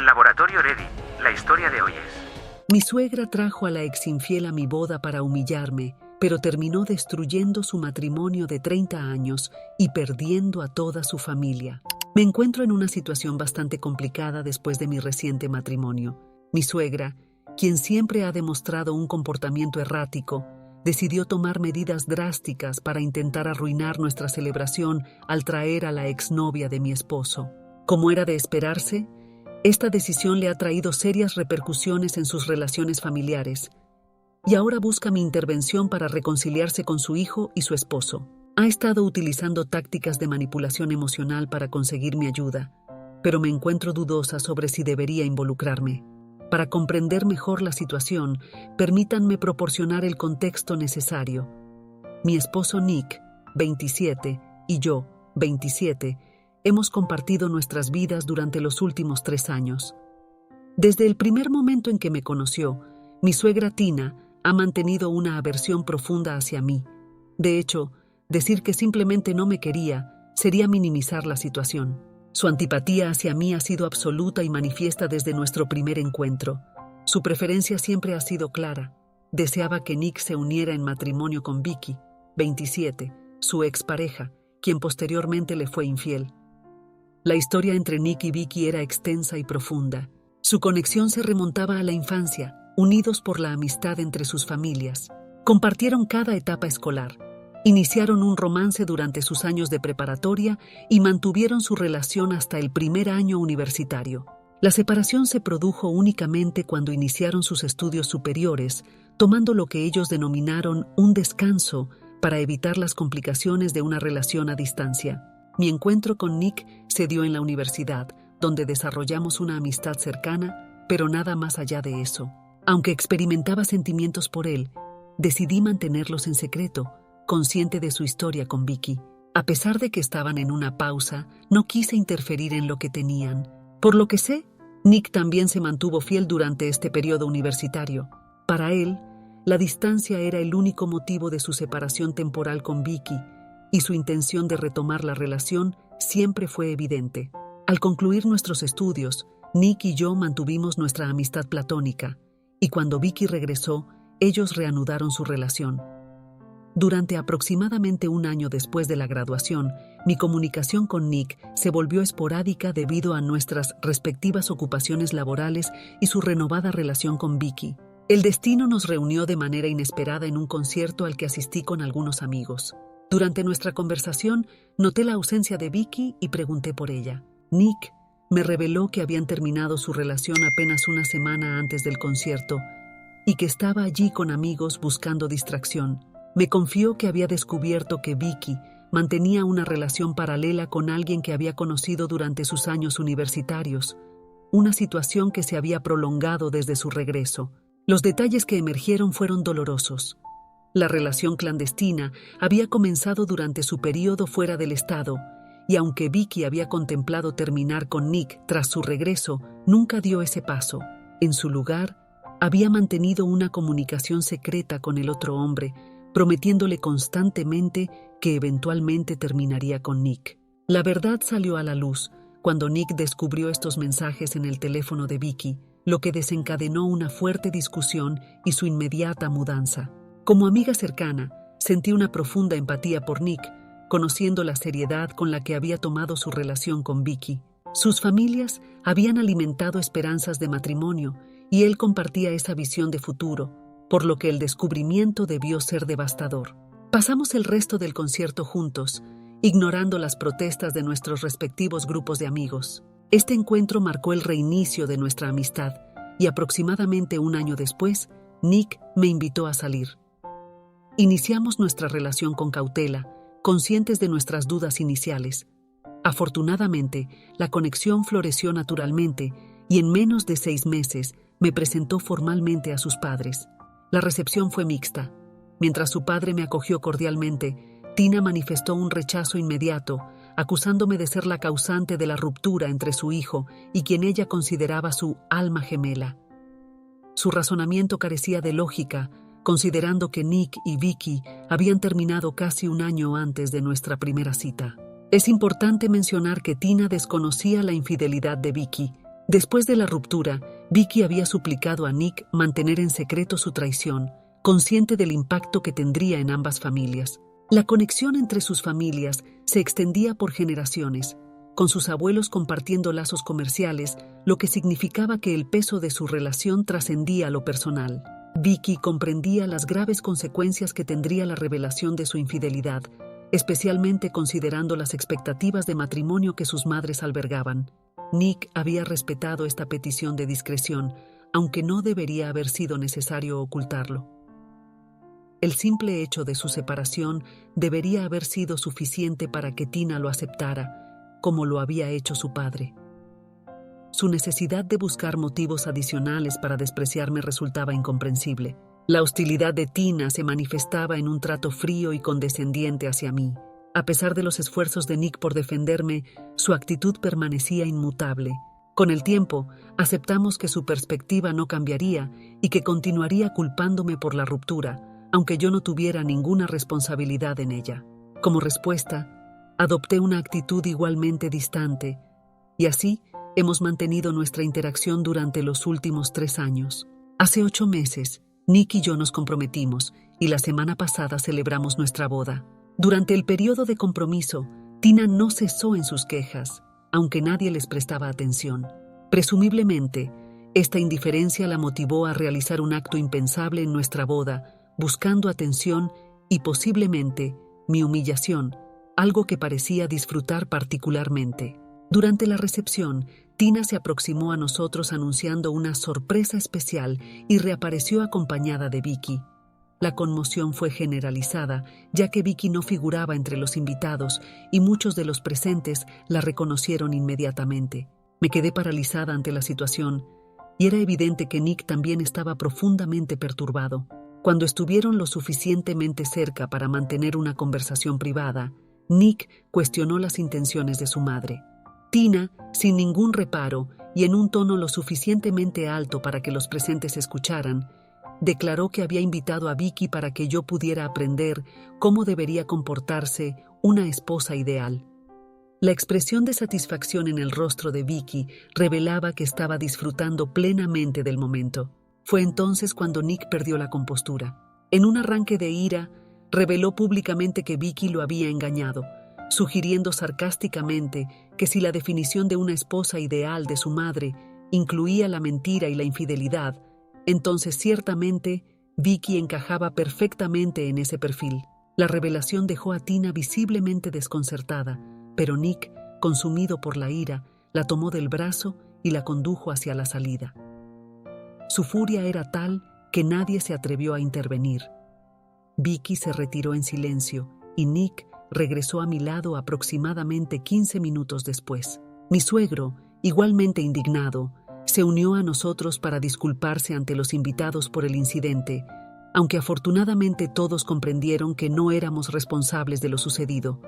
Laboratorio Ready, la historia de hoy es... Mi suegra trajo a la exinfiel a mi boda para humillarme, pero terminó destruyendo su matrimonio de 30 años y perdiendo a toda su familia. Me encuentro en una situación bastante complicada después de mi reciente matrimonio. Mi suegra, quien siempre ha demostrado un comportamiento errático, decidió tomar medidas drásticas para intentar arruinar nuestra celebración al traer a la exnovia de mi esposo. Como era de esperarse, esta decisión le ha traído serias repercusiones en sus relaciones familiares y ahora busca mi intervención para reconciliarse con su hijo y su esposo. Ha estado utilizando tácticas de manipulación emocional para conseguir mi ayuda, pero me encuentro dudosa sobre si debería involucrarme. Para comprender mejor la situación, permítanme proporcionar el contexto necesario. Mi esposo Nick, 27, y yo, 27, hemos compartido nuestras vidas durante los últimos 3 años. Desde el primer momento en que me conoció, mi suegra Tina ha mantenido una aversión profunda hacia mí. De hecho, decir que simplemente no me quería sería minimizar la situación. Su antipatía hacia mí ha sido absoluta y manifiesta desde nuestro primer encuentro. Su preferencia siempre ha sido clara. Deseaba que Nick se uniera en matrimonio con Vicky, 27, su expareja, quien posteriormente le fue infiel. La historia entre Nick y Vicky era extensa y profunda. Su conexión se remontaba a la infancia, unidos por la amistad entre sus familias. Compartieron cada etapa escolar. Iniciaron un romance durante sus años de preparatoria y mantuvieron su relación hasta el primer año universitario. La separación se produjo únicamente cuando iniciaron sus estudios superiores, tomando lo que ellos denominaron un descanso para evitar las complicaciones de una relación a distancia. Mi encuentro con Nick se dio en la universidad, donde desarrollamos una amistad cercana, pero nada más allá de eso. Aunque experimentaba sentimientos por él, decidí mantenerlos en secreto, consciente de su historia con Vicky. A pesar de que estaban en una pausa, no quise interferir en lo que tenían. Por lo que sé, Nick también se mantuvo fiel durante este periodo universitario. Para él, la distancia era el único motivo de su separación temporal con Vicky, y su intención de retomar la relación siempre fue evidente. Al concluir nuestros estudios, Nick y yo mantuvimos nuestra amistad platónica, y cuando Vicky regresó, ellos reanudaron su relación. Durante aproximadamente 1 año después de la graduación, mi comunicación con Nick se volvió esporádica debido a nuestras respectivas ocupaciones laborales y su renovada relación con Vicky. El destino nos reunió de manera inesperada en un concierto al que asistí con algunos amigos. Durante nuestra conversación, noté la ausencia de Vicky y pregunté por ella. Nick me reveló que habían terminado su relación apenas 1 semana antes del concierto y que estaba allí con amigos buscando distracción. Me confió que había descubierto que Vicky mantenía una relación paralela con alguien que había conocido durante sus años universitarios, una situación que se había prolongado desde su regreso. Los detalles que emergieron fueron dolorosos. La relación clandestina había comenzado durante su período fuera del estado, y aunque Vicky había contemplado terminar con Nick tras su regreso, nunca dio ese paso. En su lugar, había mantenido una comunicación secreta con el otro hombre, prometiéndole constantemente que eventualmente terminaría con Nick. La verdad salió a la luz cuando Nick descubrió estos mensajes en el teléfono de Vicky, lo que desencadenó una fuerte discusión y su inmediata mudanza. Como amiga cercana, sentí una profunda empatía por Nick, conociendo la seriedad con la que había tomado su relación con Vicky. Sus familias habían alimentado esperanzas de matrimonio y él compartía esa visión de futuro, por lo que el descubrimiento debió ser devastador. Pasamos el resto del concierto juntos, ignorando las protestas de nuestros respectivos grupos de amigos. Este encuentro marcó el reinicio de nuestra amistad y aproximadamente 1 año después, Nick me invitó a salir. Iniciamos nuestra relación con cautela, conscientes de nuestras dudas iniciales. Afortunadamente, la conexión floreció naturalmente y en menos de 6 meses me presentó formalmente a sus padres. La recepción fue mixta. Mientras su padre me acogió cordialmente, Tina manifestó un rechazo inmediato, acusándome de ser la causante de la ruptura entre su hijo y quien ella consideraba su alma gemela. Su razonamiento carecía de lógica, considerando que Nick y Vicky habían terminado casi 1 año antes de nuestra primera cita. Es importante mencionar que Tina desconocía la infidelidad de Vicky, Después de la ruptura, Vicky había suplicado a Nick mantener en secreto su traición, consciente del impacto que tendría en ambas familias. La conexión entre sus familias se extendía por generaciones, con sus abuelos compartiendo lazos comerciales, lo que significaba que el peso de su relación trascendía lo personal. Vicky comprendía las graves consecuencias que tendría la revelación de su infidelidad, especialmente considerando las expectativas de matrimonio que sus madres albergaban. Nick había respetado esta petición de discreción, aunque no debería haber sido necesario ocultarlo. El simple hecho de su separación debería haber sido suficiente para que Tina lo aceptara, como lo había hecho su padre. Su necesidad de buscar motivos adicionales para despreciarme resultaba incomprensible. La hostilidad de Tina se manifestaba en un trato frío y condescendiente hacia mí. A pesar de los esfuerzos de Nick por defenderme, su actitud permanecía inmutable. Con el tiempo, aceptamos que su perspectiva no cambiaría y que continuaría culpándome por la ruptura, aunque yo no tuviera ninguna responsabilidad en ella. Como respuesta, adopté una actitud igualmente distante, y así hemos mantenido nuestra interacción durante los últimos 3 años. Hace 8 meses, Nick y yo nos comprometimos, y la semana pasada celebramos nuestra boda. Durante el periodo de compromiso, Tina no cesó en sus quejas, aunque nadie les prestaba atención. Presumiblemente, esta indiferencia la motivó a realizar un acto impensable en nuestra boda, buscando atención y posiblemente mi humillación, algo que parecía disfrutar particularmente. Durante la recepción, Tina se aproximó a nosotros anunciando una sorpresa especial y reapareció acompañada de Vicky. La conmoción fue generalizada, ya que Vicky no figuraba entre los invitados y muchos de los presentes la reconocieron inmediatamente. Me quedé paralizada ante la situación y era evidente que Nick también estaba profundamente perturbado. Cuando estuvieron lo suficientemente cerca para mantener una conversación privada, Nick cuestionó las intenciones de su madre. Tina, sin ningún reparo y en un tono lo suficientemente alto para que los presentes escucharan, declaró que había invitado a Vicky para que yo pudiera aprender cómo debería comportarse una esposa ideal. La expresión de satisfacción en el rostro de Vicky revelaba que estaba disfrutando plenamente del momento. Fue entonces cuando Nick perdió la compostura. En un arranque de ira, reveló públicamente que Vicky lo había engañado, sugiriendo sarcásticamente que si la definición de una esposa ideal de su madre incluía la mentira y la infidelidad, entonces ciertamente Vicky encajaba perfectamente en ese perfil. La revelación dejó a Tina visiblemente desconcertada, pero Nick, consumido por la ira, la tomó del brazo y la condujo hacia la salida. Su furia era tal que nadie se atrevió a intervenir. Vicky se retiró en silencio y Nick regresó a mi lado aproximadamente 15 minutos después. Mi suegro, igualmente indignado, se unió a nosotros para disculparse ante los invitados por el incidente, aunque afortunadamente todos comprendieron que no éramos responsables de lo sucedido.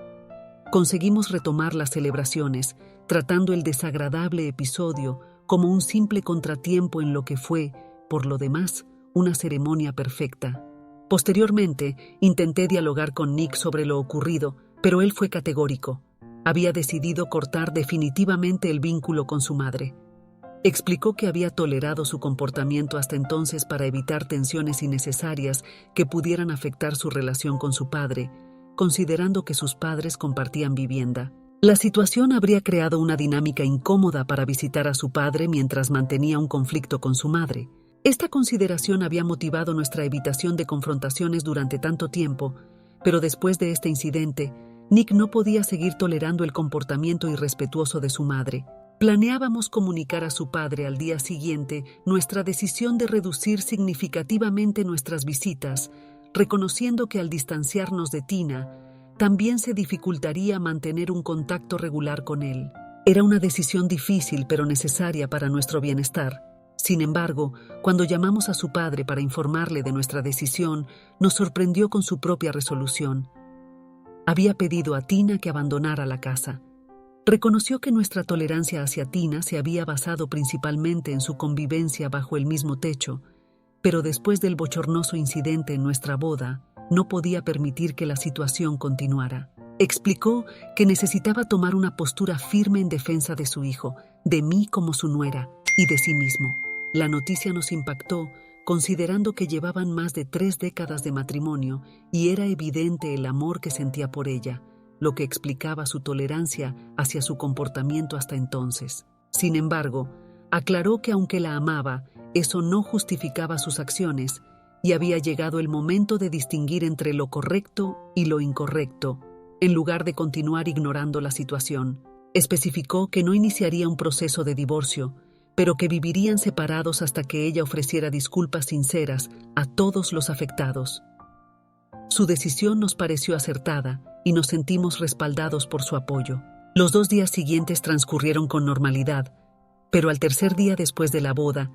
Conseguimos retomar las celebraciones, tratando el desagradable episodio como un simple contratiempo en lo que fue, por lo demás, una ceremonia perfecta. Posteriormente, intenté dialogar con Nick sobre lo ocurrido, pero él fue categórico. Había decidido cortar definitivamente el vínculo con su madre. Explicó que había tolerado su comportamiento hasta entonces para evitar tensiones innecesarias que pudieran afectar su relación con su padre, considerando que sus padres compartían vivienda. La situación habría creado una dinámica incómoda para visitar a su padre mientras mantenía un conflicto con su madre. Esta consideración había motivado nuestra evitación de confrontaciones durante tanto tiempo, pero después de este incidente, Nick no podía seguir tolerando el comportamiento irrespetuoso de su madre. Planeábamos comunicar a su padre al día siguiente nuestra decisión de reducir significativamente nuestras visitas, reconociendo que al distanciarnos de Tina, también se dificultaría mantener un contacto regular con él. Era una decisión difícil pero necesaria para nuestro bienestar. Sin embargo, cuando llamamos a su padre para informarle de nuestra decisión, nos sorprendió con su propia resolución. Había pedido a Tina que abandonara la casa. Reconoció que nuestra tolerancia hacia Tina se había basado principalmente en su convivencia bajo el mismo techo, pero después del bochornoso incidente en nuestra boda, no podía permitir que la situación continuara. Explicó que necesitaba tomar una postura firme en defensa de su hijo, de mí como su nuera y de sí mismo. La noticia nos impactó, considerando que llevaban más de 3 décadas de matrimonio y era evidente el amor que sentía por ella, lo que explicaba su tolerancia hacia su comportamiento hasta entonces. Sin embargo, aclaró que aunque la amaba, eso no justificaba sus acciones y había llegado el momento de distinguir entre lo correcto y lo incorrecto, en lugar de continuar ignorando la situación. Especificó que no iniciaría un proceso de divorcio, pero que vivirían separados hasta que ella ofreciera disculpas sinceras a todos los afectados. Su decisión nos pareció acertada y nos sentimos respaldados por su apoyo. Los 2 días siguientes transcurrieron con normalidad, pero al tercer día después de la boda,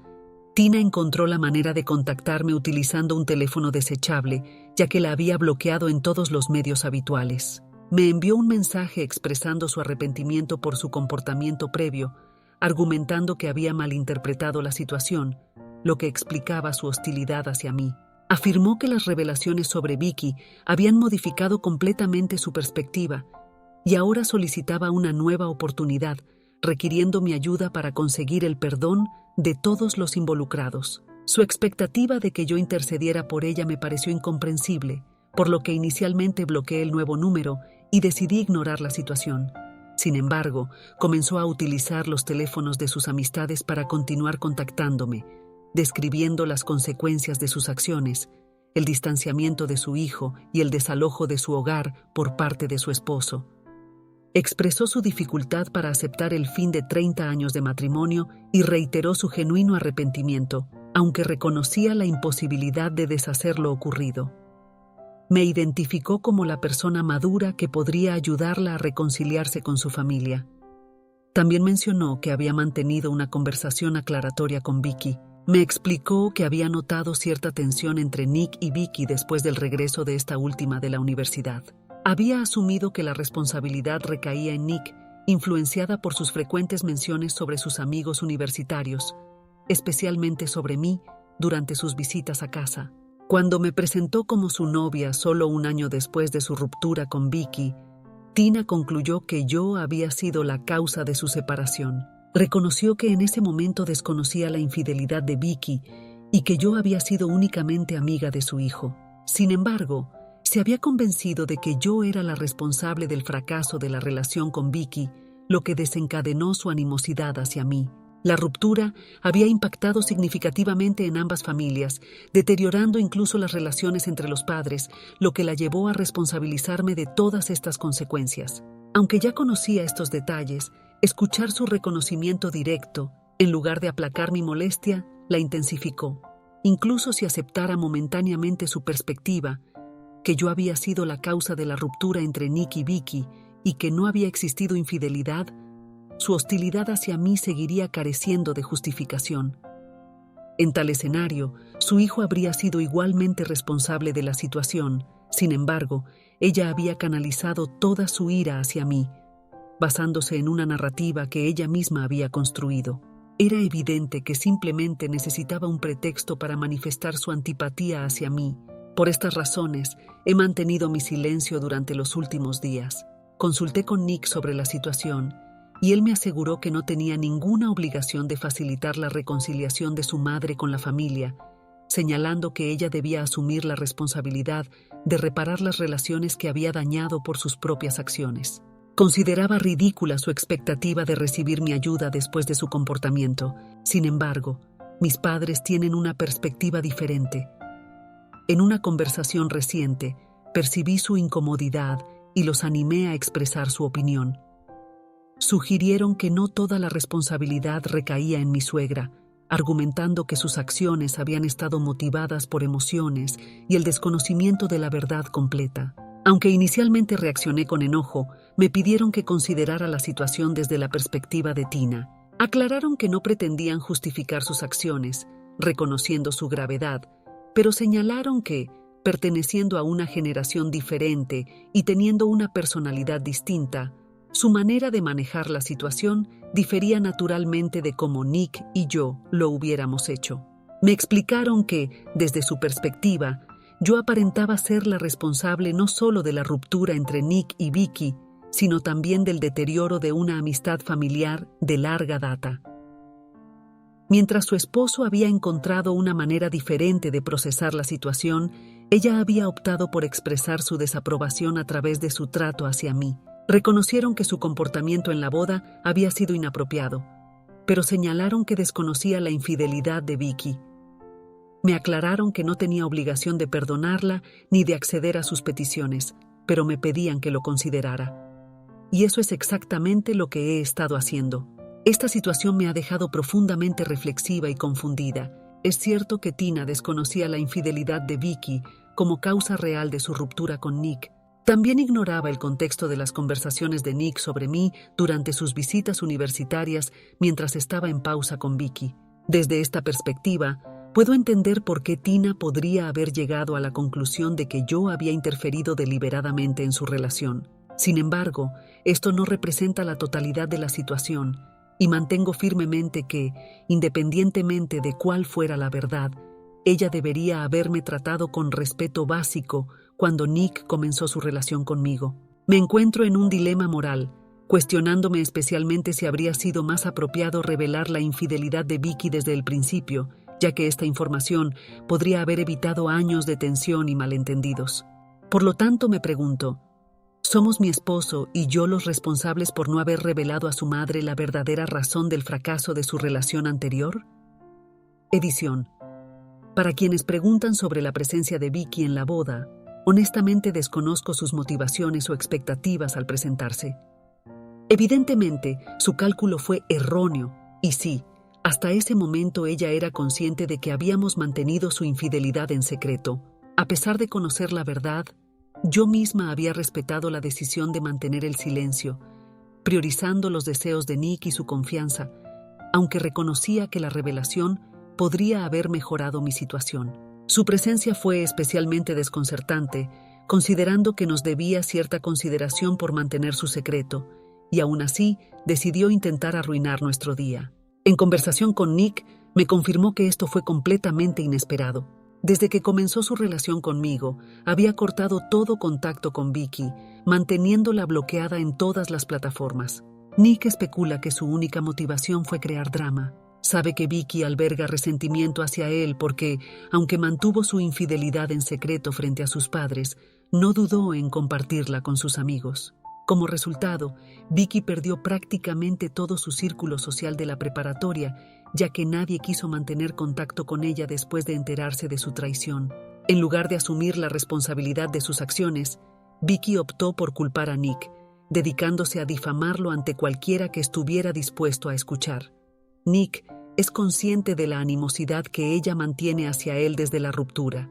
Tina encontró la manera de contactarme utilizando un teléfono desechable, ya que la había bloqueado en todos los medios habituales. Me envió un mensaje expresando su arrepentimiento por su comportamiento previo, argumentando que había malinterpretado la situación, lo que explicaba su hostilidad hacia mí. Afirmó que las revelaciones sobre Vicky habían modificado completamente su perspectiva y ahora solicitaba una nueva oportunidad, requiriendo mi ayuda para conseguir el perdón de todos los involucrados. Su expectativa de que yo intercediera por ella me pareció incomprensible, por lo que inicialmente bloqueé el nuevo número y decidí ignorar la situación. Sin embargo, comenzó a utilizar los teléfonos de sus amistades para continuar contactándome, describiendo las consecuencias de sus acciones, el distanciamiento de su hijo y el desalojo de su hogar por parte de su esposo. Expresó su dificultad para aceptar el fin de 30 años de matrimonio y reiteró su genuino arrepentimiento, aunque reconocía la imposibilidad de deshacer lo ocurrido. Me identificó como la persona madura que podría ayudarla a reconciliarse con su familia. También mencionó que había mantenido una conversación aclaratoria con Vicky. Me explicó que había notado cierta tensión entre Nick y Vicky después del regreso de esta última de la universidad. Había asumido que la responsabilidad recaía en Nick, influenciada por sus frecuentes menciones sobre sus amigos universitarios, especialmente sobre mí durante sus visitas a casa. Cuando me presentó como su novia solo un año después de su ruptura con Vicky, Tina concluyó que yo había sido la causa de su separación. Reconoció que en ese momento desconocía la infidelidad de Vicky y que yo había sido únicamente amiga de su hijo. Sin embargo, se había convencido de que yo era la responsable del fracaso de la relación con Vicky, lo que desencadenó su animosidad hacia mí. La ruptura había impactado significativamente en ambas familias, deteriorando incluso las relaciones entre los padres, lo que la llevó a responsabilizarme de todas estas consecuencias. Aunque ya conocía estos detalles, escuchar su reconocimiento directo, en lugar de aplacar mi molestia, la intensificó. Incluso si aceptara momentáneamente su perspectiva, que yo había sido la causa de la ruptura entre Nick y Vicky y que no había existido infidelidad, su hostilidad hacia mí seguiría careciendo de justificación. En tal escenario, su hijo habría sido igualmente responsable de la situación. Sin embargo, ella había canalizado toda su ira hacia mí, basándose en una narrativa que ella misma había construido. Era evidente que simplemente necesitaba un pretexto para manifestar su antipatía hacia mí. Por estas razones, he mantenido mi silencio durante los últimos días. Consulté con Nick sobre la situación y él me aseguró que no tenía ninguna obligación de facilitar la reconciliación de su madre con la familia, señalando que ella debía asumir la responsabilidad de reparar las relaciones que había dañado por sus propias acciones. Consideraba ridícula su expectativa de recibir mi ayuda después de su comportamiento. Sin embargo, mis padres tienen una perspectiva diferente. En una conversación reciente, percibí su incomodidad y los animé a expresar su opinión. Sugirieron que no toda la responsabilidad recaía en mi suegra, argumentando que sus acciones habían estado motivadas por emociones y el desconocimiento de la verdad completa. Aunque inicialmente reaccioné con enojo, me pidieron que considerara la situación desde la perspectiva de Tina. Aclararon que no pretendían justificar sus acciones, reconociendo su gravedad, pero señalaron que, perteneciendo a una generación diferente y teniendo una personalidad distinta, su manera de manejar la situación difería naturalmente de cómo Nick y yo lo hubiéramos hecho. Me explicaron que, desde su perspectiva, yo aparentaba ser la responsable no solo de la ruptura entre Nick y Vicky, sino también del deterioro de una amistad familiar de larga data. Mientras su esposo había encontrado una manera diferente de procesar la situación, ella había optado por expresar su desaprobación a través de su trato hacia mí. Reconocieron que su comportamiento en la boda había sido inapropiado, pero señalaron que desconocía la infidelidad de Vicky. Me aclararon que no tenía obligación de perdonarla ni de acceder a sus peticiones, pero me pedían que lo considerara. Y eso es exactamente lo que he estado haciendo. Esta situación me ha dejado profundamente reflexiva y confundida. Es cierto que Tina desconocía la infidelidad de Vicky como causa real de su ruptura con Nick. También ignoraba el contexto de las conversaciones de Nick sobre mí durante sus visitas universitarias mientras estaba en pausa con Vicky. Desde esta perspectiva, puedo entender por qué Tina podría haber llegado a la conclusión de que yo había interferido deliberadamente en su relación. Sin embargo, esto no representa la totalidad de la situación, y mantengo firmemente que, independientemente de cuál fuera la verdad, ella debería haberme tratado con respeto básico cuando Nick comenzó su relación conmigo. Me encuentro en un dilema moral, cuestionándome especialmente si habría sido más apropiado revelar la infidelidad de Vicky desde el principio, ya que esta información podría haber evitado años de tensión y malentendidos. Por lo tanto, me pregunto, ¿somos mi esposo y yo los responsables por no haber revelado a su madre la verdadera razón del fracaso de su relación anterior? Edición. Para quienes preguntan sobre la presencia de Vicky en la boda, honestamente desconozco sus motivaciones o expectativas al presentarse. Evidentemente, su cálculo fue erróneo, y sí, hasta ese momento ella era consciente de que habíamos mantenido su infidelidad en secreto. A pesar de conocer la verdad, yo misma había respetado la decisión de mantener el silencio, priorizando los deseos de Nick y su confianza, aunque reconocía que la revelación podría haber mejorado mi situación. Su presencia fue especialmente desconcertante, considerando que nos debía cierta consideración por mantener su secreto, y aún así decidió intentar arruinar nuestro día. En conversación con Nick, me confirmó que esto fue completamente inesperado. Desde que comenzó su relación conmigo, había cortado todo contacto con Vicky, manteniéndola bloqueada en todas las plataformas. Nick especula que su única motivación fue crear drama. Sabe que Vicky alberga resentimiento hacia él porque, aunque mantuvo su infidelidad en secreto frente a sus padres, no dudó en compartirla con sus amigos. Como resultado, Vicky perdió prácticamente todo su círculo social de la preparatoria, ya que nadie quiso mantener contacto con ella después de enterarse de su traición. En lugar de asumir la responsabilidad de sus acciones, Vicky optó por culpar a Nick, dedicándose a difamarlo ante cualquiera que estuviera dispuesto a escuchar. Nick es consciente de la animosidad que ella mantiene hacia él desde la ruptura,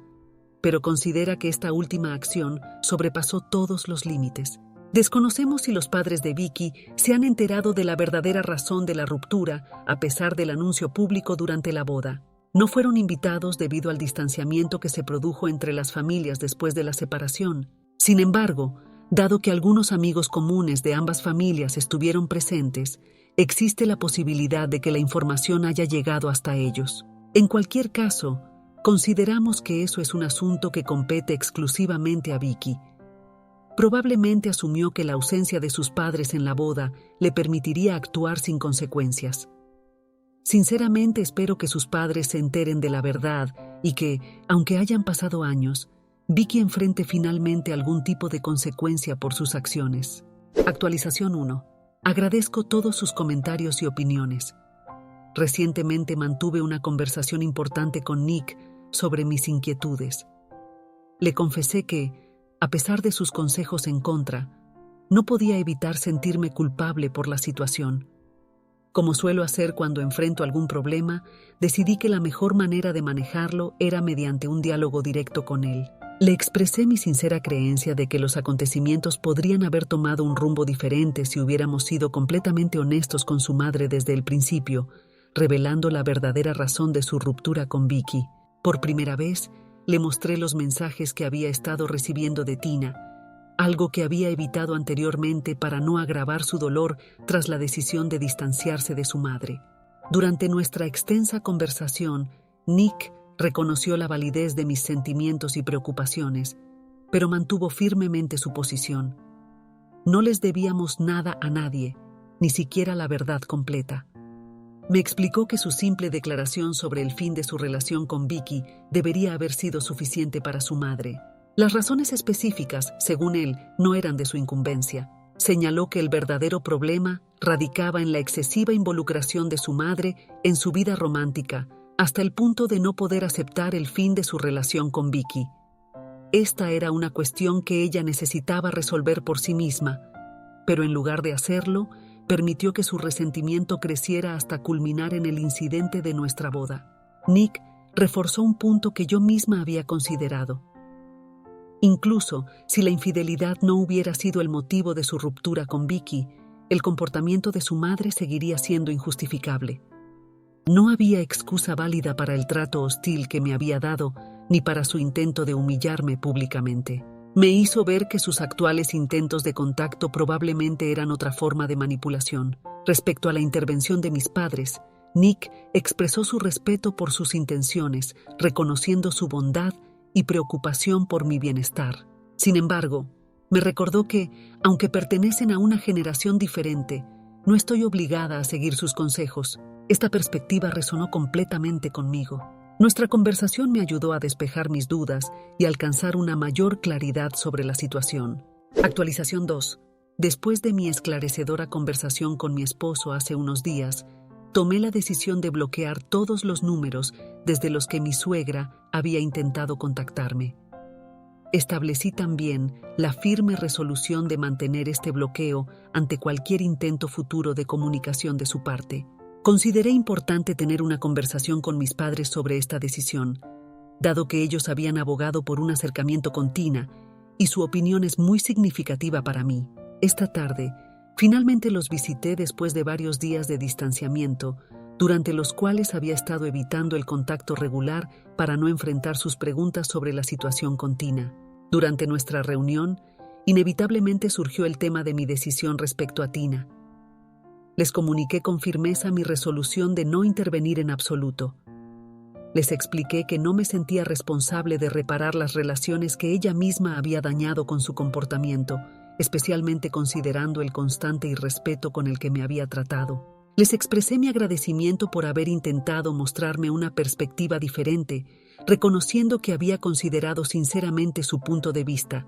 pero considera que esta última acción sobrepasó todos los límites. Desconocemos si los padres de Vicky se han enterado de la verdadera razón de la ruptura a pesar del anuncio público durante la boda. No fueron invitados debido al distanciamiento que se produjo entre las familias después de la separación. Sin embargo, dado que algunos amigos comunes de ambas familias estuvieron presentes, existe la posibilidad de que la información haya llegado hasta ellos. En cualquier caso, consideramos que eso es un asunto que compete exclusivamente a Vicky. Probablemente asumió que la ausencia de sus padres en la boda le permitiría actuar sin consecuencias. Sinceramente espero que sus padres se enteren de la verdad y que, aunque hayan pasado años, Vicky enfrente finalmente algún tipo de consecuencia por sus acciones. Actualización 1. Agradezco todos sus comentarios y opiniones. Recientemente mantuve una conversación importante con Nick sobre mis inquietudes. Le confesé que, a pesar de sus consejos en contra, no podía evitar sentirme culpable por la situación. Como suelo hacer cuando enfrento algún problema, decidí que la mejor manera de manejarlo era mediante un diálogo directo con él. Le expresé mi sincera creencia de que los acontecimientos podrían haber tomado un rumbo diferente si hubiéramos sido completamente honestos con su madre desde el principio, revelando la verdadera razón de su ruptura con Vicky. Por primera vez, le mostré los mensajes que había estado recibiendo de Tina, algo que había evitado anteriormente para no agravar su dolor tras la decisión de distanciarse de su madre. Durante nuestra extensa conversación, Nick reconoció la validez de mis sentimientos y preocupaciones, pero mantuvo firmemente su posición. No les debíamos nada a nadie, ni siquiera la verdad completa. Me explicó que su simple declaración sobre el fin de su relación con Vicky debería haber sido suficiente para su madre. Las razones específicas, según él, no eran de su incumbencia. Señaló que el verdadero problema radicaba en la excesiva involucración de su madre en su vida romántica, hasta el punto de no poder aceptar el fin de su relación con Vicky. Esta era una cuestión que ella necesitaba resolver por sí misma, pero en lugar de hacerlo, permitió que su resentimiento creciera hasta culminar en el incidente de nuestra boda. Nick reforzó un punto que yo misma había considerado. Incluso si la infidelidad no hubiera sido el motivo de su ruptura con Vicky, el comportamiento de su madre seguiría siendo injustificable. No había excusa válida para el trato hostil que me había dado, ni para su intento de humillarme públicamente. Me hizo ver que sus actuales intentos de contacto probablemente eran otra forma de manipulación. Respecto a la intervención de mis padres, Nick expresó su respeto por sus intenciones, reconociendo su bondad y preocupación por mi bienestar. Sin embargo, me recordó que, aunque pertenecen a una generación diferente, no estoy obligada a seguir sus consejos. Esta perspectiva resonó completamente conmigo. Nuestra conversación me ayudó a despejar mis dudas y alcanzar una mayor claridad sobre la situación. Actualización 2. Después de mi esclarecedora conversación con mi esposo hace unos días, tomé la decisión de bloquear todos los números desde los que mi suegra había intentado contactarme. Establecí también la firme resolución de mantener este bloqueo ante cualquier intento futuro de comunicación de su parte. Consideré importante tener una conversación con mis padres sobre esta decisión, dado que ellos habían abogado por un acercamiento con Tina y su opinión es muy significativa para mí. Esta tarde, finalmente los visité después de varios días de distanciamiento, durante los cuales había estado evitando el contacto regular para no enfrentar sus preguntas sobre la situación con Tina. Durante nuestra reunión, inevitablemente surgió el tema de mi decisión respecto a Tina. Les comuniqué con firmeza mi resolución de no intervenir en absoluto. Les expliqué que no me sentía responsable de reparar las relaciones que ella misma había dañado con su comportamiento, especialmente considerando el constante irrespeto con el que me había tratado. Les expresé mi agradecimiento por haber intentado mostrarme una perspectiva diferente, reconociendo que había considerado sinceramente su punto de vista.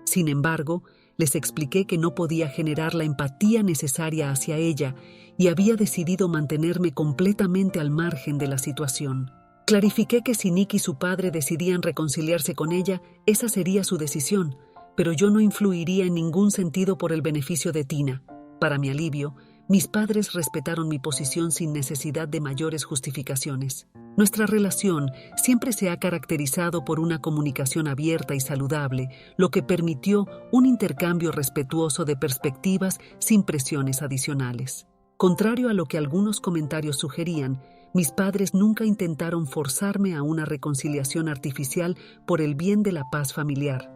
Sin embargo, les expliqué que no podía generar la empatía necesaria hacia ella y había decidido mantenerme completamente al margen de la situación. Clarifiqué que si Nick y su padre decidían reconciliarse con ella, esa sería su decisión, pero yo no influiría en ningún sentido por el beneficio de Tina. Para mi alivio, mis padres respetaron mi posición sin necesidad de mayores justificaciones. Nuestra relación siempre se ha caracterizado por una comunicación abierta y saludable, lo que permitió un intercambio respetuoso de perspectivas sin presiones adicionales. Contrario a lo que algunos comentarios sugerían, mis padres nunca intentaron forzarme a una reconciliación artificial por el bien de la paz familiar.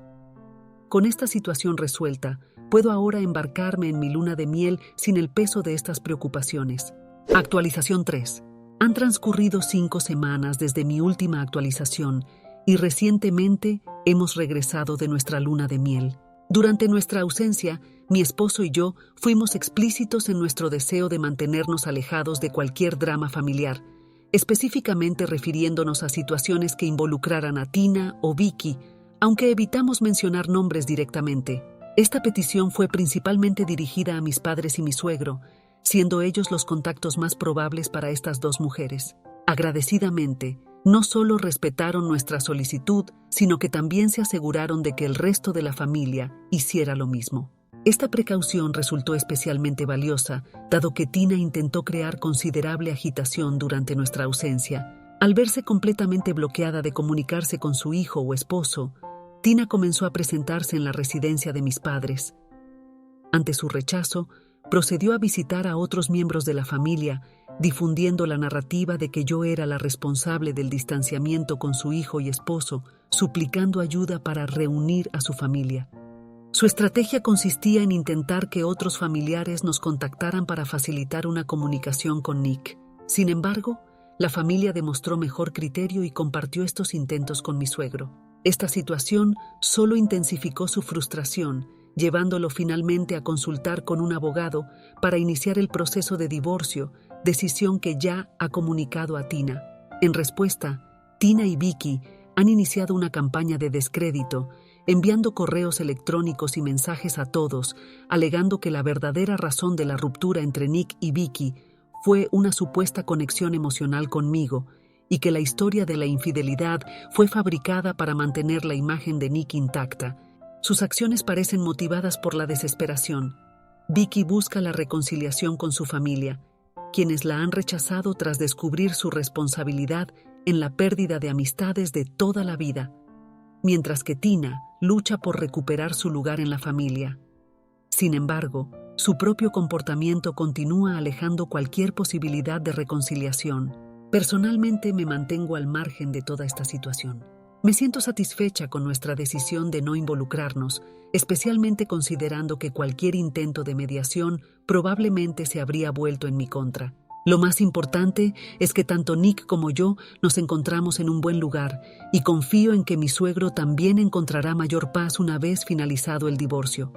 Con esta situación resuelta, puedo ahora embarcarme en mi luna de miel sin el peso de estas preocupaciones. Actualización 3. Han transcurrido 5 semanas desde mi última actualización y recientemente hemos regresado de nuestra luna de miel. Durante nuestra ausencia, mi esposo y yo fuimos explícitos en nuestro deseo de mantenernos alejados de cualquier drama familiar, específicamente refiriéndonos a situaciones que involucraran a Tina o Vicky, aunque evitamos mencionar nombres directamente. Esta petición fue principalmente dirigida a mis padres y mi suegro, siendo ellos los contactos más probables para estas dos mujeres. Agradecidamente, no solo respetaron nuestra solicitud, sino que también se aseguraron de que el resto de la familia hiciera lo mismo. Esta precaución resultó especialmente valiosa, dado que Tina intentó crear considerable agitación durante nuestra ausencia. Al verse completamente bloqueada de comunicarse con su hijo o esposo, Tina comenzó a presentarse en la residencia de mis padres. Ante su rechazo, procedió a visitar a otros miembros de la familia, difundiendo la narrativa de que yo era la responsable del distanciamiento con su hijo y esposo, suplicando ayuda para reunir a su familia. Su estrategia consistía en intentar que otros familiares nos contactaran para facilitar una comunicación con Nick. Sin embargo, la familia demostró mejor criterio y compartió estos intentos con mi suegro. Esta situación solo intensificó su frustración, llevándolo finalmente a consultar con un abogado para iniciar el proceso de divorcio, decisión que ya ha comunicado a Tina. En respuesta, Tina y Vicky han iniciado una campaña de descrédito, enviando correos electrónicos y mensajes a todos, alegando que la verdadera razón de la ruptura entre Nick y Vicky fue una supuesta conexión emocional conmigo y que la historia de la infidelidad fue fabricada para mantener la imagen de Nick intacta. Sus acciones parecen motivadas por la desesperación. Vicky busca la reconciliación con su familia, quienes la han rechazado tras descubrir su responsabilidad en la pérdida de amistades de toda la vida, mientras que Tina lucha por recuperar su lugar en la familia. Sin embargo, su propio comportamiento continúa alejando cualquier posibilidad de reconciliación. Personalmente me mantengo al margen de toda esta situación. Me siento satisfecha con nuestra decisión de no involucrarnos, especialmente considerando que cualquier intento de mediación probablemente se habría vuelto en mi contra. Lo más importante es que tanto Nick como yo nos encontramos en un buen lugar y confío en que mi suegro también encontrará mayor paz una vez finalizado el divorcio.